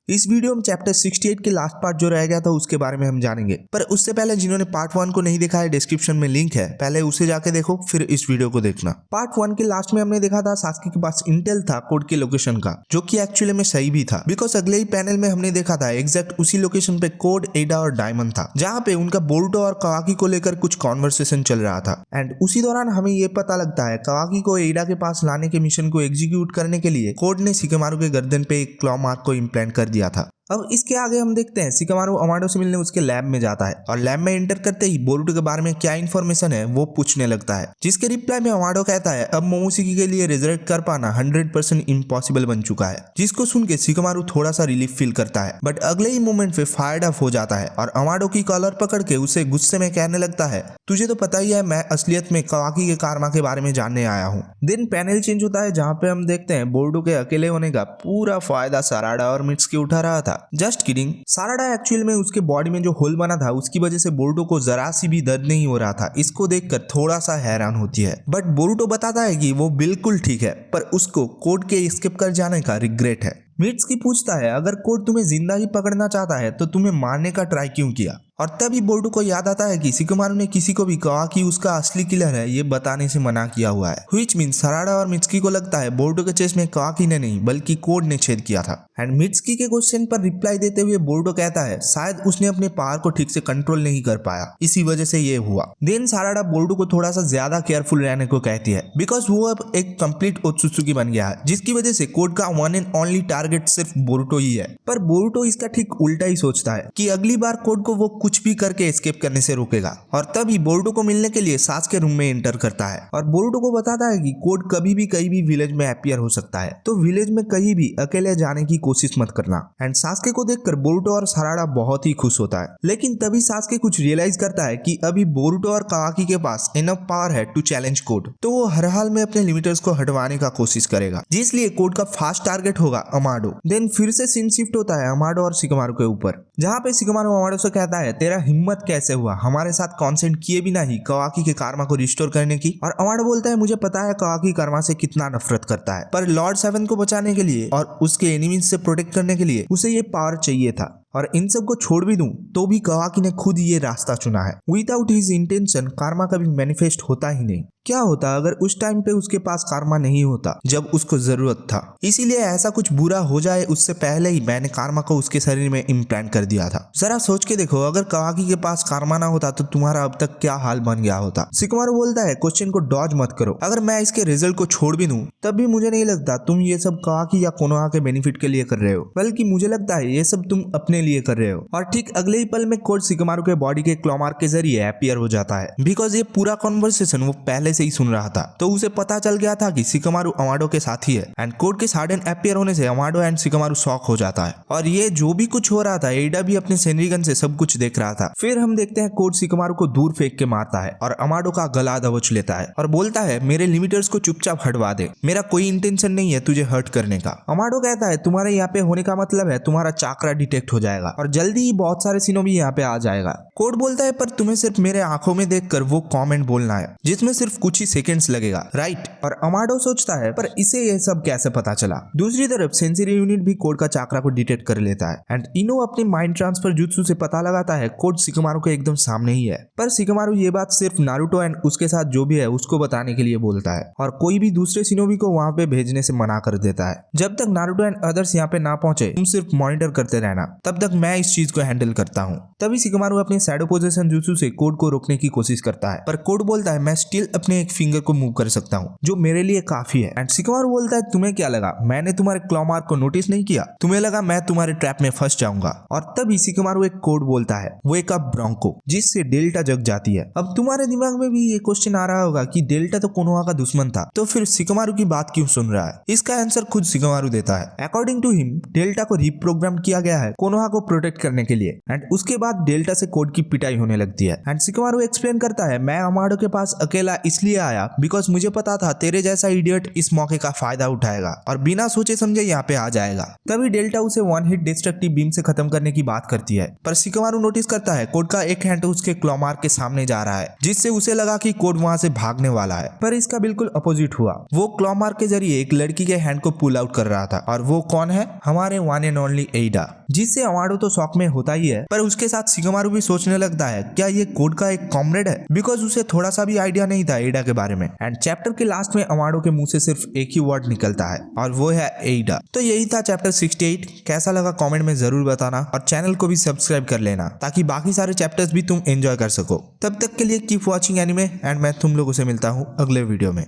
इस वीडियो में चैप्टर 68 के लास्ट पार्ट जो रह गया था उसके बारे में हम जानेंगे। पर उससे पहले जिन्होंने पार्ट 1 को नहीं देखा है, डिस्क्रिप्शन में लिंक है, पहले उसे जाके देखो फिर इस वीडियो को देखना। पार्ट 1 के लास्ट में हमने देखा था सास्की के पास इंटेल था कोड के लोकेशन का, जो कि एक्चुअली में सही भी था, बिकॉज अगले ही पैनल में हमने देखा था एग्जैक्ट उसी लोकेशन पे कोड, एडा और डायमंड था, जहाँ पे उनका बोरुटो और कवाकी को लेकर कुछ कॉन्वर्सेशन चल रहा था। एंड उसी दौरान हमें ये पता लगता है कवाकी को एडा के पास लाने के मिशन को एग्जीक्यूट करने के लिए कोड ने शिकेमारू के गर्दन पे एक क्लॉ मार्क को इम्प्लांट कर दिया था। अब इसके आगे हम देखते हैं शिकेमारू अमाडो से मिलने उसके लैब में जाता है और लैब में एंटर करते ही बोरुटो के बारे में क्या इन्फॉर्मेशन है वो पूछने लगता है, जिसके रिप्लाई में अमाडो कहता है अब मोमोशिकी के लिए रिजरेक्ट कर पाना 100% इम्पॉसिबल बन चुका है, जिसको सुन के शिकेमारू थोड़ा सा रिलीफ फील करता है। बट अगले ही मोमेंट पे फायर्ड अप हो जाता है और अमाडो की कॉलर पकड़ के उसे गुस्से में कहने लगता है तुझे तो पता ही है मैं असलियत में कवाकी के कारमा के बारे में जानने आया हूँ। देन पैनल चेंज होता है जहाँ पे हम देखते हैं बोरुटो के अकेले होने का पूरा फायदा साराडा और मित्सुकी उठा रहा था। जस्ट किडिंग, साराडा एक्चुअल में उसके बॉडी में जो होल बना था उसकी वजह से बोरुटो को जरा सी भी दर्द नहीं हो रहा था। इसको देखकर थोड़ा सा हैरान होती है, बट बोरुटो बताता है कि वो बिल्कुल ठीक है, पर उसको कोड के एस्केप कर जाने का रिग्रेट है। मित्सुकी पूछता है अगर कोड तुम्हें जिंदा ही पकड़ना चाहता है तो तुम्हें मारने का ट्राई क्यों किया, और तभी बोरुटो को याद आता है कि शिकेमारू ने किसी को भी कवाकी उसका असली किलर है ये बताने से मना किया हुआ है। व्हिच मींस साराडा और मित्सुकी को लगता है बोरुटो के चेस्ट में कवाकी ने नहीं बल्कि कोड ने छेद किया था। एंड मित्सुकी के क्वेश्चन पर रिप्लाई देते हुए बोरुटो कहता है शायद उसने अपने पावर को ठीक से कंट्रोल नहीं कर पाया, इसी वजह से ये हुआ। देन साराडा बोरुटो को थोड़ा सा ज्यादा केयरफुल रहने को कहती है, बिकॉज वो अब एक कंप्लीट ओत्सुत्सुकी बन गया है, जिसकी वजह से कोड का वन एंड ओनली टारगेट सिर्फ बोरुटो ही है। पर बोरुटो इसका ठीक उल्टा ही सोचता है कि अगली बार कोड को वो कुछ भी करके एस्केप करने से रोकेगा, और तभी बोरुटो को मिलने के लिए सास के रूम में एंटर करता है और बोरुटो को बताता है कि कोड कभी भी कहीं भी विलेज में अपीयर हो सकता है, तो विलेज में कहीं भी अकेले जाने की कोशिश मत करना। एंड सास्के को देखकर बोरुटो और साराडा बहुत ही खुश होता है, लेकिन तभी सास्के कुछ रियलाइज करता है कि अभी बोरुटो और कवाकी के पास इनफ पावर है टू चैलेंज कोड, तो वो हर हाल में अपने लिमिटर्स को हटवाने का कोशिश करेगा, जिसलिए कोड का फास्ट टारगेट होगा अमाडो। देन फिर से सीन शिफ्ट होता है अमाडो और शिकेमारू के ऊपर, जहाँ पे शिकेमारू अमाडो से कहता है तेरा हिम्मत कैसे हुआ हमारे साथ कॉन्सेंट किए बिना ही कवाकी के कारमा को रिस्टोर करने की, और अमाडो बोलता है मुझे पता है कवाकी कारमा से कितना नफरत करता है, पर लॉर्ड 7 को बचाने के लिए और उसके एनिमीज से प्रोटेक्ट करने के लिए उसे ये पावर चाहिए था, और इन सब को छोड़ भी दूं तो भी कवाकी ने खुद ये रास्ता चुना है। विदाउट हिज इंटेंशन कारमा कभी मैनिफेस्ट होता ही नहीं। क्या होता अगर उस टाइम पे उसके पास कारमा नहीं होता जब उसको जरूरत था, इसीलिए ऐसा कुछ बुरा हो जाए उससे पहले ही मैंने कारमा को उसके शरीर में इम्प्लांट कर दिया था। जरा सोच के देखो अगर कवाकी के पास कारमा ना होता तो तुम्हारा अब तक क्या हाल बन गया होता। शिकेमारू बोलता है क्वेश्चन को डॉज मत करो, अगर मैं इसके रिजल्ट को छोड़ भी दूं तब भी मुझे नहीं लगता तुम ये सब कवाकी या कोनोहा के बेनिफिट के लिए कर रहे हो, बल्कि मुझे लगता है ये सब तुम अपने लिए कर रहे हो। और ठीक अगले ही पल में कोड शिकेमारू के बॉडी के क्लॉ मार्क के जरिए अपीयर हो जाता है, बिकॉज ये पूरा कॉन्वर्सेशन वो पहले से ही सुन रहा था, तो उसे पता चल गया था कि शिकेमारू अमाडो के साथ ही है। एंड कोड के सडन अपीयर होने से अमाडो एंड शिकेमारू शॉक हो जाता है, और ये जो भी कुछ हो रहा था एडा भी अपने सेनरिगन से सब कुछ देख रहा था। फिर हम देखते हैं कोड शिकेमारू को दूर फेंक के मारता है और अमाडो का गला दबोच लेता है और बोलता है मेरे लिमिटर्स को चुपचाप हटवा दे, मेरा कोई इंटेंशन नहीं है तुझे हर्ट करने का। अमाडो कहता है तुम्हारे यहाँ पे होने का मतलब है तुम्हारा चाकरा डिटेक्ट हो जाएगा और जल्दी ही बहुत सारे सिनोबी यहाँ पे आ जाएगा। कोड बोलता है पर तुम्हें सिर्फ मेरे आंखों में देखकर वो कमेंट बोलना है जिसमें सिर्फ कुछ ही सेकंड्स लगेगा, राइट? और अमाडो सोचता है पर इसे ये सब कैसे पता चला। दूसरी तरफ सेंसरी यूनिट भी कोड का चाकरा को डिटेक्ट कर लेता है एंड इनो अपने माइंड ट्रांसफर जुत्सु से पता लगाता है कोड शिकेमारू के एकदम सामने ही है, पर शिकेमारू ये बात सिर्फ नारुतो एंड उसके साथ जो भी है उसको बताने के लिए बोलता है और कोई भी दूसरे सिनोबी को वहां पे भेजने से मना कर देता है। जब तक नारुतो एंड अदर्स यहाँ पे ना पहुंचे तुम सिर्फ मॉनिटर करते रहना, तब तक मैं इस चीज को हैंडल करता हूँ। तभी शिकेमारू अपने शैडो पोजीशन जुत्सु से कोड को रोकने की कोशिश करता है, पर कोड बोलता है मैं स्टिल अपने एक फिंगर को मूव कर सकता हूँ जो मेरे लिए काफी है। एंड शिकेमारू बोलता है तुम्हें क्या लगा मैंने तुम्हारे क्लॉ मार्क को नोटिस नहीं किया, तुम्हें लगा मैं तुम्हारे ट्रैप में फंस जाऊंगा। और तभी शिकेमारू एक कोड बोलता है वेक अप ब्रोंको, जिससे डेल्टा जग जाती है। अब तुम्हारे दिमाग में भी ये क्वेश्चन आ रहा होगा कि डेल्टा तो कोनोहा का दुश्मन था, तो फिर शिकेमारू की बात क्यों सुन रहा है? इसका आंसर खुद शिकेमारू देता है। अकॉर्डिंग टू हिम डेल्टा को रिप्रोग्राम किया गया है कोनोहा को प्रोटेक्ट करने के लिए, एंड उसके बाद डेल्टा से कोड की पिटाई होने लगती है। एंड शिकेमारू एक्सप्लेन करता है मैं अमाडो के पास अकेला इसलिए आया बिकॉज मुझे पता था तेरे जैसा इडियट इस मौके का फायदा उठाएगा और बिना सोचे समझे यहाँ पे आ जाएगा। तभी डेल्टा उसे वन हिट डिस्ट्रक्टिव बीम से खत्म करने की बात करती है, पर शिकेमारू नोटिस करता है कोड का एक हैंड उसके क्लॉ मार्क के सामने जा रहा है, जिससे उसे लगा कि कोड वहां से भागने वाला है, पर इसका बिल्कुल अपोजिट हुआ। वो क्लॉ मार्क के जरिए एक लड़की के हैंड को पुल आउट कर रहा था, और वो कौन है? हमारे वन एंड ओनली एडा। जिससे अमाडो तो शॉक में होता ही है, पर उसके साथ शिगमारू भी सोचने लगता है क्या ये कोड का एक कॉमरेड है, बिकॉज उसे थोड़ा सा भी आइडिया नहीं था एडा के बारे में। एंड चैप्टर के लास्ट में अमाडो के मुंह से सिर्फ एक ही वर्ड निकलता है और वो है एडा। तो यही था चैप्टर 68। कैसा लगा कमेंट में जरूर बताना और चैनल को भी सब्सक्राइब कर लेना ताकि बाकी सारे चैप्टर्स भी तुम एंजॉय कर सको। तब तक के लिए कीप वॉचिंग एनिमे एंड मैं तुम लोगों से मिलता हूँ अगले वीडियो में।